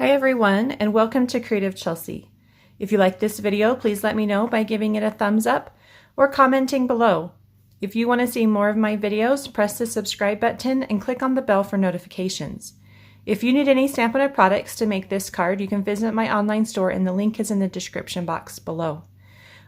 Hi everyone, and welcome to Creative Chelsey. If you like this video, please let me know by giving it a thumbs up or commenting below. If you want to see more of my videos, press the subscribe button and click on the bell for notifications. If you need any Stampin' Up! Products to make this card, you can visit my online store and the link is in the description box below.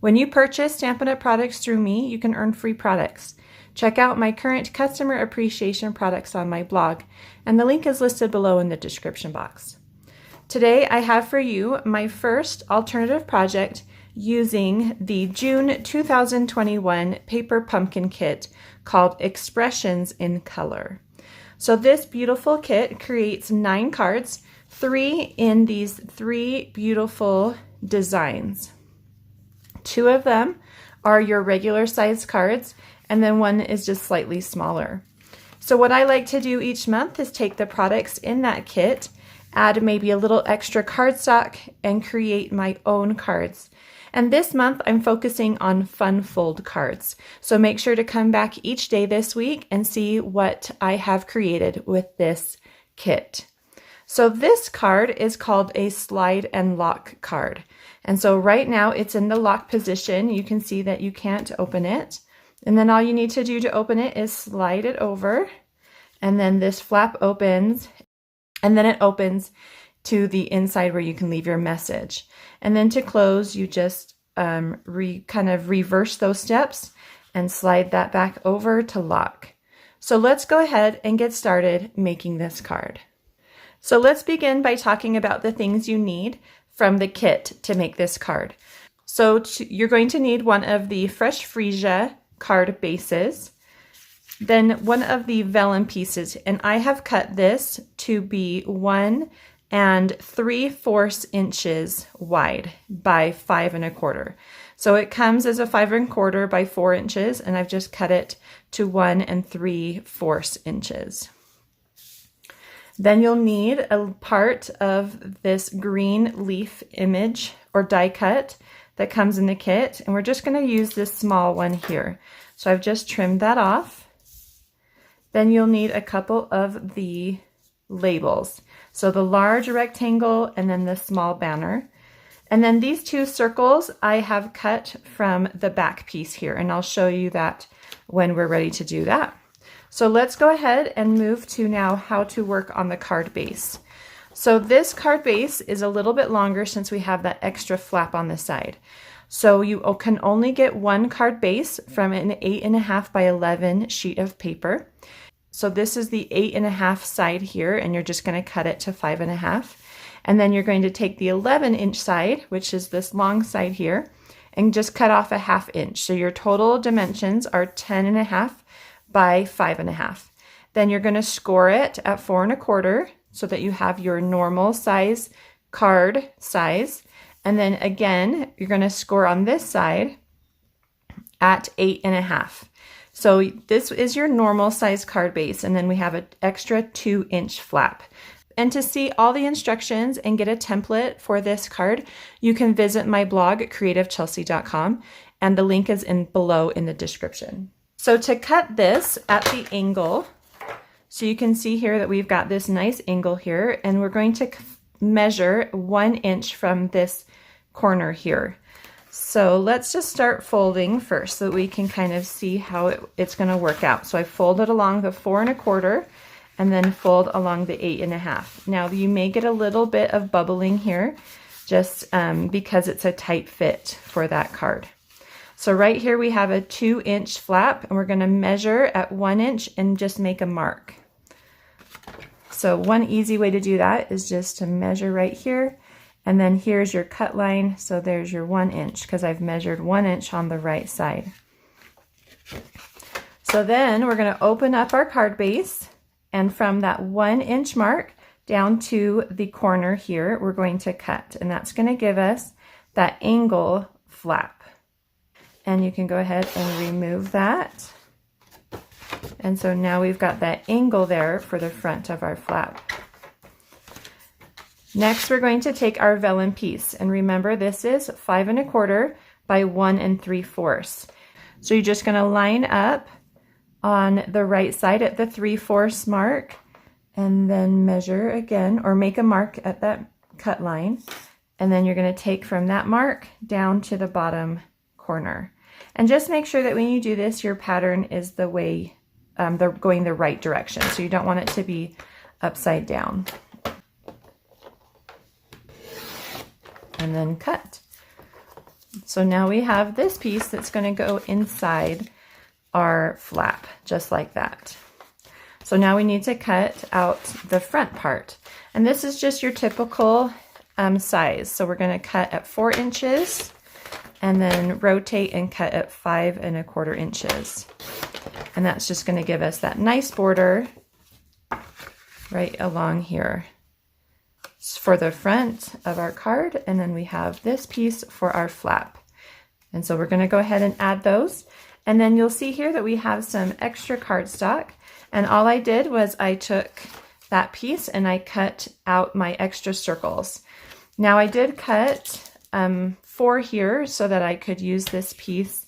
When you purchase Stampin' Up! Products through me, you can earn free products. Check out my current customer appreciation products on my blog, and the link is listed below in the description box. Today I have for you my first alternative project using the June 2021 paper pumpkin kit called Expressions in Color. So this beautiful kit creates 9 cards, 3 in these 3 beautiful designs. 2 of them are your regular size cards, and then 1 is just slightly smaller. So what I like to do each month is take the products in that kit, add maybe a little extra cardstock, and create my own cards. And this month I'm focusing on fun fold cards. So make sure to come back each day this week and see what I have created with this kit. So this card is called a slide and lock card. And so right now it's in the lock position. You can see that you can't open it. And then all you need to do to open it is slide it over. And then this flap opens. And then it opens to the inside where you can leave your message. And then to close, you just kind of reverse those steps and slide that back over to lock. So let's go ahead and get started making this card. So let's begin by talking about the things you need from the kit to make this card. So you're going to need one of the fresh Freesia card bases. Then one of the vellum pieces, and I have cut this to be 1 3/4 inches wide by 5 1/4. So it comes as a 5 1/4 by 4 inches, and I've just cut it to 1 3/4 inches. Then you'll need a part of this green leaf image or die cut that comes in the kit, and we're just going to use this small one here. So I've just trimmed that off. Then you'll need a couple of the labels. So the large rectangle and then the small banner. And then these 2 circles I have cut from the back piece here, and I'll show you that when we're ready to do that. So let's go ahead and move to now how to work on the card base. So this card base is a little bit longer since we have that extra flap on the side. So you can only get 1 card base from an 8.5 by 11 sheet of paper. So this is the 8.5 side here, and you're just going to cut it to 5.5. And then you're going to take the 11-inch side, which is this long side here, and just cut off a 1/2 inch. So your total dimensions are 10.5 by 5.5. Then you're going to score it at 4 1/4 so that you have your normal size card size. And then again, you're going to score on this side at 8.5. So this is your normal size card base, and then we have an extra 2-inch flap. And to see all the instructions and get a template for this card, you can visit my blog at creativechelsey.com, and the link is below in the description. So to cut this at the angle, so you can see here that we've got this nice angle here, and we're going to measure 1 inch from this corner here. So let's just start folding first so that we can kind of see how it's going to work out. So I folded along the 4 1/4 and then fold along the 8.5. Now you may get a little bit of bubbling here just because it's a tight fit for that card. So right here we have a 2-inch flap, and we're going to measure at 1 inch and just make a mark. So one easy way to do that is just to measure right here. And then here's your cut line, so there's your 1 inch, because I've measured 1 inch on the right side. So then we're going to open up our card base, and from that 1 inch mark down to the corner here, we're going to cut, and that's going to give us that angle flap. And you can go ahead and remove that. And so now we've got that angle there for the front of our flap. Next, we're going to take our vellum piece, and remember this is 5 1/4 by 1 3/4. So you're just going to line up on the right side at the 3/4 mark, and then measure again, or make a mark at that cut line, and then you're going to take from that mark down to the bottom corner. And just make sure that when you do this, your pattern is the way, they're going the right direction. So you don't want it to be upside down. And then cut. So now we have this piece that's going to go inside our flap, just like that. So now we need to cut out the front part. And this is just your typical size. So we're going to cut at 4 inches and then rotate and cut at 5 1/4 inches. And that's just going to give us that nice border right along here for the front of our card. And then we have this piece for our flap. And so we're going to go ahead and add those. And then you'll see here that we have some extra cardstock. And all I did was I took that piece and I cut out my extra circles. Now I did cut 4 here so that I could use this piece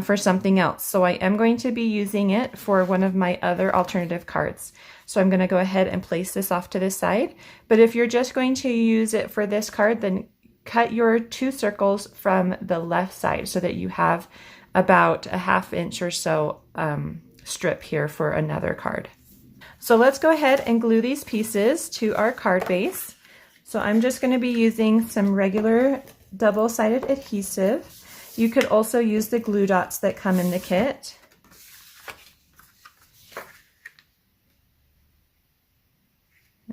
for something else. So I am going to be using it for one of my other alternative cards. So I'm going to go ahead and place this off to the side. But if you're just going to use it for this card, then cut your 2 circles from the left side so that you have about a 1/2 inch or so strip here for another card. So let's go ahead and glue these pieces to our card base. So I'm just going to be using some regular double-sided adhesive. You could also use the glue dots that come in the kit.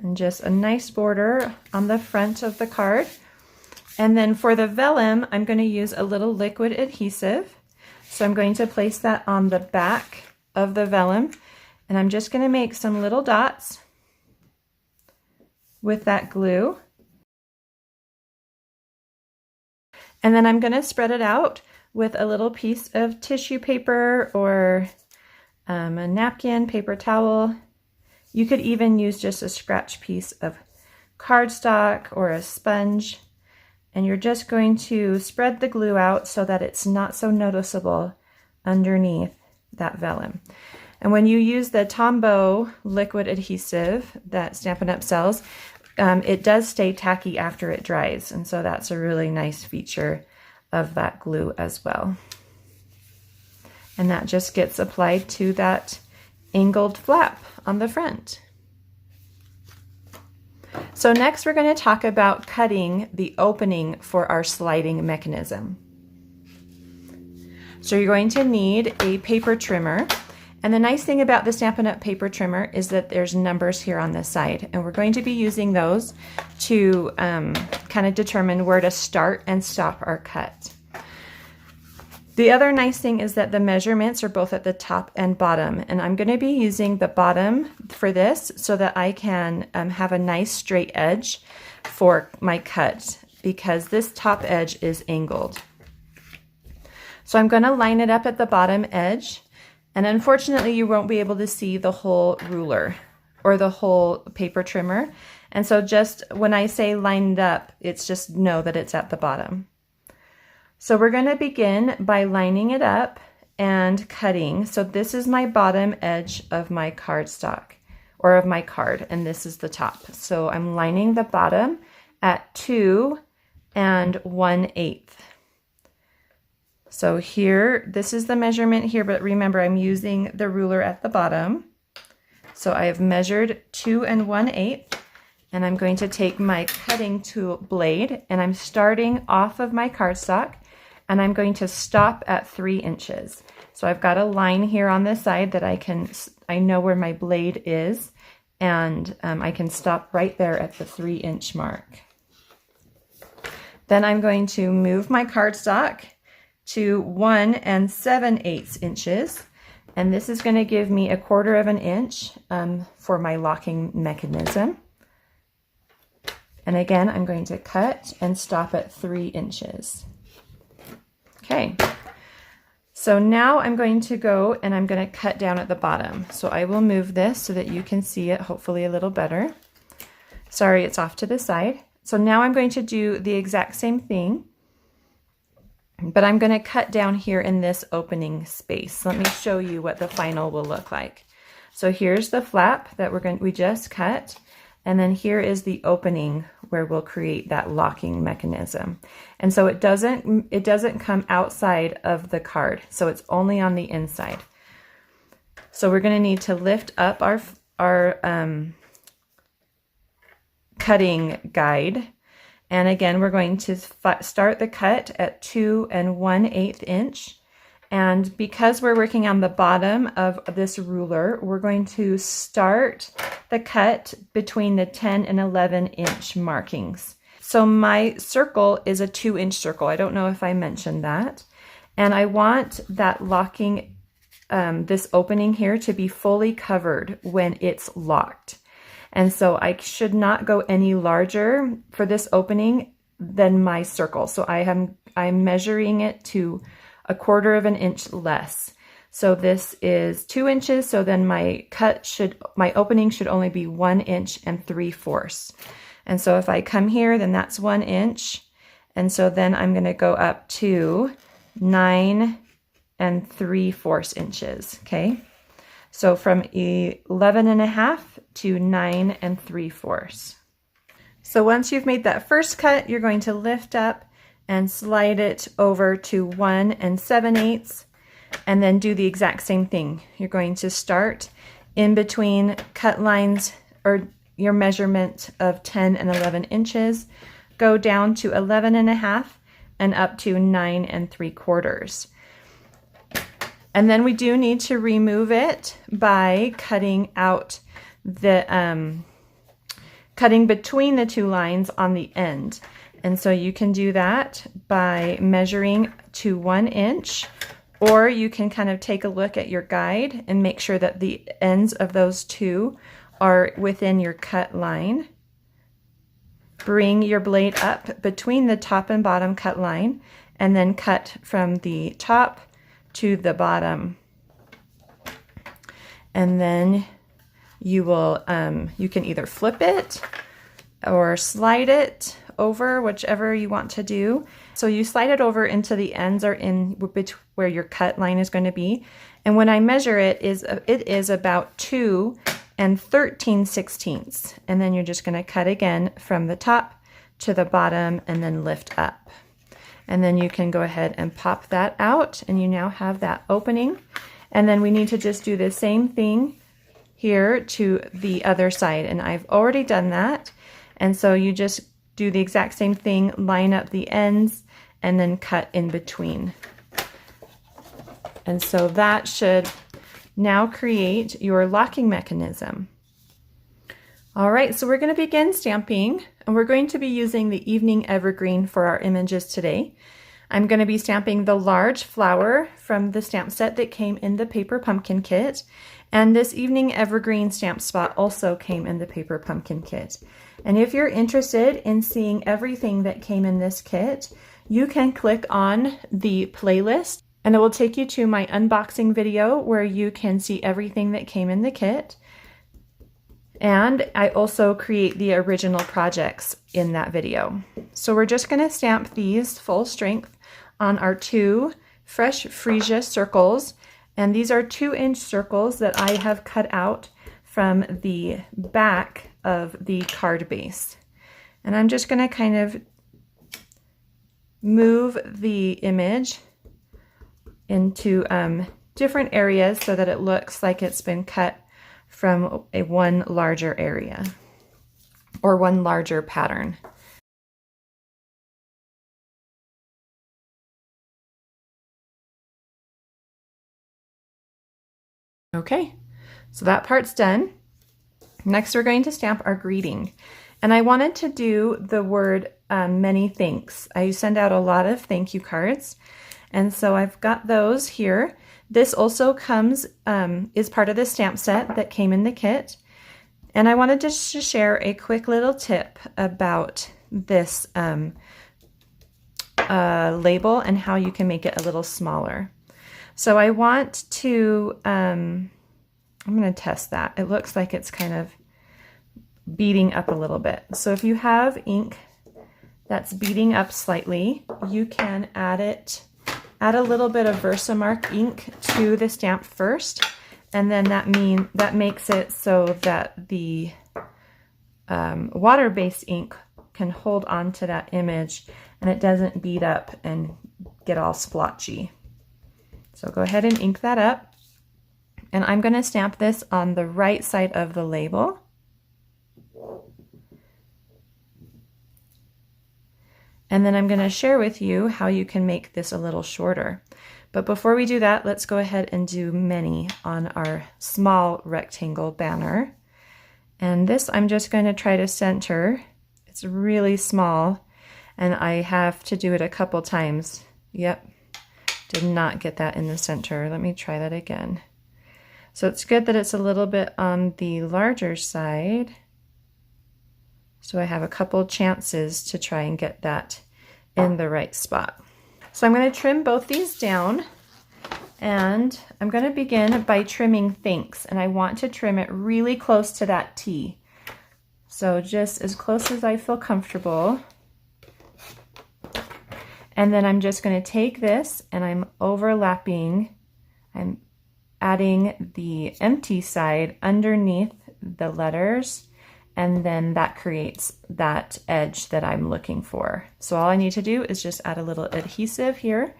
And just a nice border on the front of the card. And then for the vellum, I'm going to use a little liquid adhesive. So I'm going to place that on the back of the vellum, and I'm just going to make some little dots with that glue. And then I'm going to spread it out with a little piece of tissue paper or a napkin, paper towel. You could even use just a scratch piece of cardstock or a sponge. And you're just going to spread the glue out so that it's not so noticeable underneath that vellum. And when you use the Tombow liquid adhesive that Stampin' Up! Sells, it does stay tacky after it dries. And so that's a really nice feature of that glue as well. And that just gets applied to that angled flap on the front. So next we're going to talk about cutting the opening for our sliding mechanism. So you're going to need a paper trimmer. And the nice thing about the Stampin' Up! Paper trimmer is that there's numbers here on this side. And we're going to be using those to kind of determine where to start and stop our cut. The other nice thing is that the measurements are both at the top and bottom, and I'm going to be using the bottom for this so that I can have a nice straight edge for my cut, because this top edge is angled. So I'm going to line it up at the bottom edge, and unfortunately you won't be able to see the whole ruler or the whole paper trimmer, and so just when I say lined up, it's just know that it's at the bottom. So we're going to begin by lining it up and cutting. So this is my bottom edge of my cardstock or of my card, and this is the top. So I'm lining the bottom at 2 1/8. So here, this is the measurement here, but remember I'm using the ruler at the bottom. So I have measured 2 1/8, and I'm going to take my cutting tool blade, and I'm starting off of my cardstock, and I'm going to stop at 3 inches. So I've got a line here on this side that I know where my blade is, and I can stop right there at the 3-inch mark. Then I'm going to move my cardstock to 1 7/8 inches, and this is going to give me 1/4 inch for my locking mechanism. And again, I'm going to cut and stop at 3 inches. Okay, so now I'm going to go and I'm going to cut down at the bottom. So I will move this so that you can see it hopefully a little better. Sorry, it's off to the side. So now I'm going to do the exact same thing, but I'm going to cut down here in this opening space. Let me show you what the final will look like. So here's the flap that we just cut, and then here is the opening where we'll create that locking mechanism. And so it doesn't come outside of the card, so it's only on the inside. So we're going to need to lift up our cutting guide. And again, we're going to start the cut at 2 1/8 inch. And because we're working on the bottom of this ruler, we're going to start the cut between the 10 and 11 inch markings. So my circle is a 2-inch circle. I don't know if I mentioned that. And I want that locking, this opening here to be fully covered when it's locked. And so I should not go any larger for this opening than my circle. So I'm measuring it to 1/4 inch less. So this is 2 inches. So then my opening should only be 1 3/4. And so if I come here, then that's 1 inch. And so then I'm going to go up to 9 3/4 inches. Okay. So from 11.5 to 9 3/4. So once you've made that first cut, you're going to lift up and slide it over to 1 7/8, and then do the exact same thing. You're going to start in between cut lines, or your measurement of 10 and 11 inches, go down to 11.5 and up to 9 3/4. And then we do need to remove it by cutting out the, cutting between the two lines on the end. And so you can do that by measuring to 1 inch, or you can kind of take a look at your guide and make sure that the ends of those two are within your cut line. Bring your blade up between the top and bottom cut line, and then cut from the top to the bottom. And then you will, you can either flip it or slide it over, whichever you want to do. So you slide it over into the ends, or in where your cut line is going to be. And when I measure it is about 2 13/16. And then you're just going to cut again from the top to the bottom and then lift up. And then you can go ahead and pop that out, and you now have that opening. And then we need to just do the same thing here to the other side. And I've already done that. And so you just do the exact same thing, line up the ends, and then cut in between. And so that should now create your locking mechanism. All right, so we're going to begin stamping, and we're going to be using the Evening Evergreen for our images today. I'm going to be stamping the large flower from the stamp set that came in the paper pumpkin kit, and this Evening Evergreen stamp spot also came in the paper pumpkin kit. And if you're interested in seeing everything that came in this kit, you can click on the playlist, and it will take you to my unboxing video where you can see everything that came in the kit. And I also create the original projects in that video. So we're just going to stamp these full strength on our 2 fresh Freesia circles. And these are 2-inch circles that I have cut out from the back of the card base. And I'm just going to kind of move the image into different areas so that it looks like it's been cut from one larger area or one larger pattern. Okay, so that part's done. Next, we're going to stamp our greeting. And I wanted to do the word many thanks. I send out a lot of thank you cards. And so I've got those here. This also comes, is part of the stamp set that came in the kit. And I wanted to share a quick little tip about this label and how you can make it a little smaller. So I want to, I'm going to test that. It looks like it's kind of beading up a little bit. So if you have ink that's beading up slightly, you can add a little bit of Versamark ink to the stamp first, and then that makes it so that the water-based ink can hold on to that image and it doesn't bead up and get all splotchy. So go ahead and ink that up. And I'm going to stamp this on the right side of the label. And then I'm going to share with you how you can make this a little shorter. But before we do that, let's go ahead and do many on our small rectangle banner. And this I'm just going to try to center. It's really small and I have to do it a couple times. Yep, did not get that in the center. Let me try that again. So it's good that it's a little bit on the larger side. So I have a couple chances to try and get that in the right spot. So I'm going to trim both these down, and I'm going to begin by trimming thanks, and I want to trim it really close to that T. So just as close as I feel comfortable. And then I'm just going to take this and I'm overlapping, I'm adding the empty side underneath the letters, and then that creates that edge that I'm looking for. So all I need to do is just add a little adhesive here.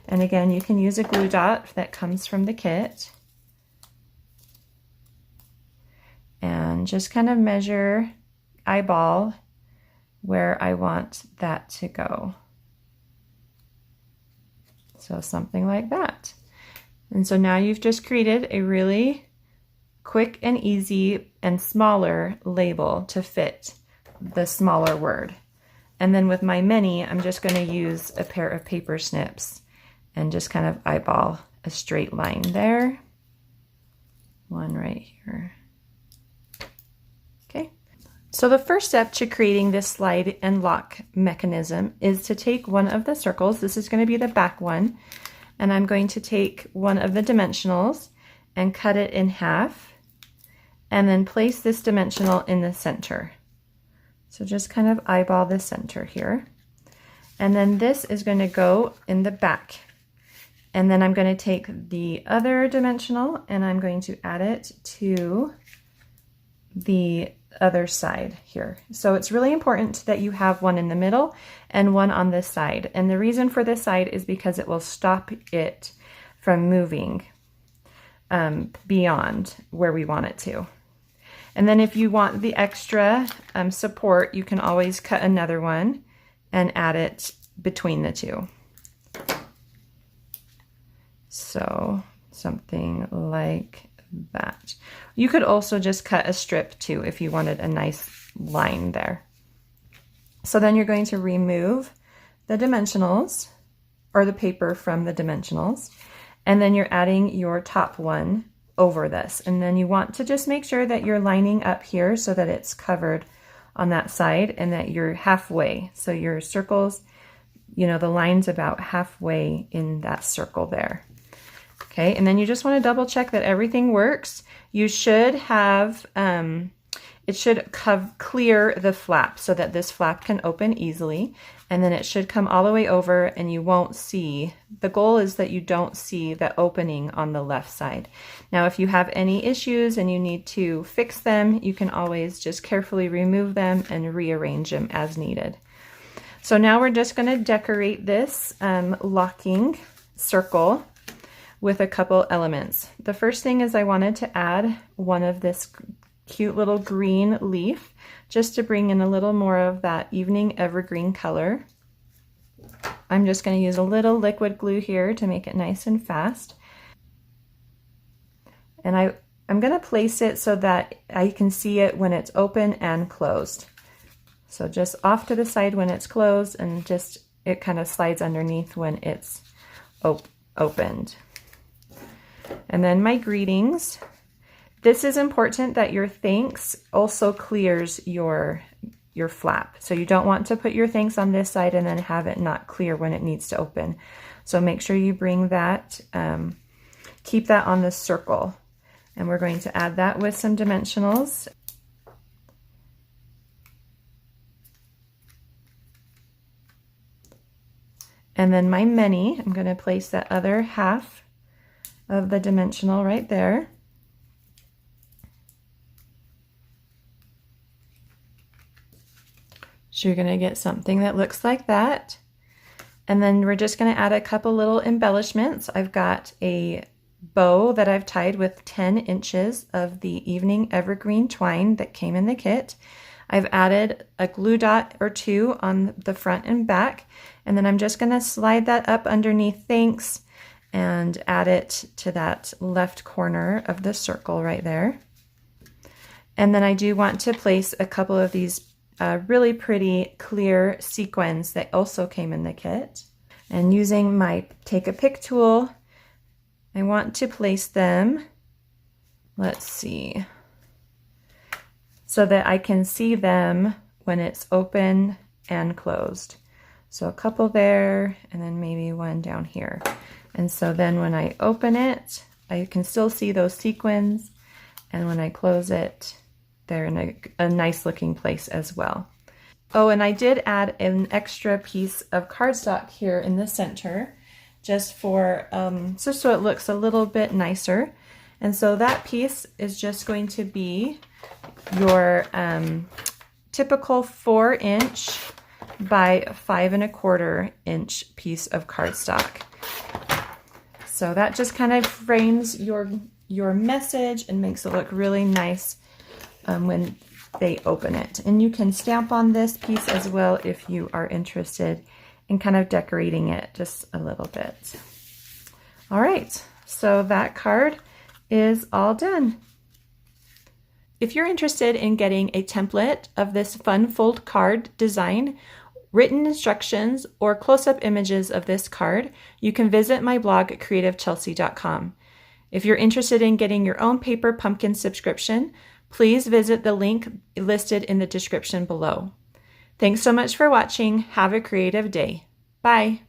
And again, you can use a glue dot that comes from the kit. And just kind of measure, eyeball where I want that to go. So something like that. And so now you've just created a really quick and easy and smaller label to fit the smaller word. And then with my mini, I'm just going to use a pair of paper snips and just kind of eyeball a straight line there. One right here. Okay. So the first step to creating this slide and lock mechanism is to take one of the circles. This is going to be the back one. And I'm going to take one of the dimensionals and cut it in half, and then place this dimensional in the center. So just kind of eyeball the center here. And then this is going to go in the back. And then I'm going to take the other dimensional and I'm going to add it to the other side here. So it's really important that you have one in the middle and one on this side. And the reason for this side is because it will stop it from moving beyond where we want it to. And then if you want the extra support, you can always cut another one and add it between the two. So something like that. You could also just cut a strip too if you wanted a nice line there. So then you're going to remove the dimensionals or the paper from the dimensionals, and then you're adding your top one over this. And then you want to just make sure that you're lining up here so that it's covered on that side and that you're halfway. So your circles, you know, the line's about halfway in that circle there. Okay, and then you just want to double check that everything works. You should have, it should clear the flap so that this flap can open easily, and then it should come all the way over and you won't see, the goal is that you don't see the opening on the left side. Now if you have any issues and you need to fix them, you can always just carefully remove them and rearrange them as needed. So now we're just going to decorate this locking circle with a couple elements. The first thing is I wanted to add one of this cute little green leaf just to bring in a little more of that evening evergreen color. I'm just going to use a little liquid glue here to make it nice and fast. And I'm going to place it so that I can see it when it's open and closed. So just off to the side when it's closed, and just it kind of slides underneath when it's opened. And then my greetings. This is important that your thanks also clears your flap. So you don't want to put your thanks on this side and then have it not clear when it needs to open. So make sure you bring that, keep that on the circle. And we're going to add that with some dimensionals. And then my many, I'm going to place that other half of the dimensional right there. So you're going to get something that looks like that. And then we're just going to add a couple little embellishments. I've got a bow that I've tied with 10 inches of the evening evergreen twine that came in the kit. I've added a glue dot or two on the front and back, and then I'm just going to slide that up underneath thanks and add it to that left corner of the circle right there. And then I do want to place a couple of these really pretty clear sequins that also came in the kit. And using my take a pick tool, I want to place them, let's see, so that I can see them when it's open and closed. So a couple there, and then maybe one down here. And so then when I open it, I can still see those sequins, and when I close it, they're in a nice looking place as well. Oh, and I did add an extra piece of cardstock here in the center, just for just so it looks a little bit nicer. And so that piece is just going to be your typical 4-inch by 5¼ piece of cardstock. So that just kind of frames your message and makes it look really nice when they open it. And you can stamp on this piece as well if you are interested in kind of decorating it just a little bit. All right, so that card is all done. If you're interested in getting a template of this fun fold card design, written instructions, or close-up images of this card, you can visit my blog at creativechelsey.com. If you're interested in getting your own paper pumpkin subscription, please visit the link listed in the description below. Thanks so much for watching. Have a creative day. Bye.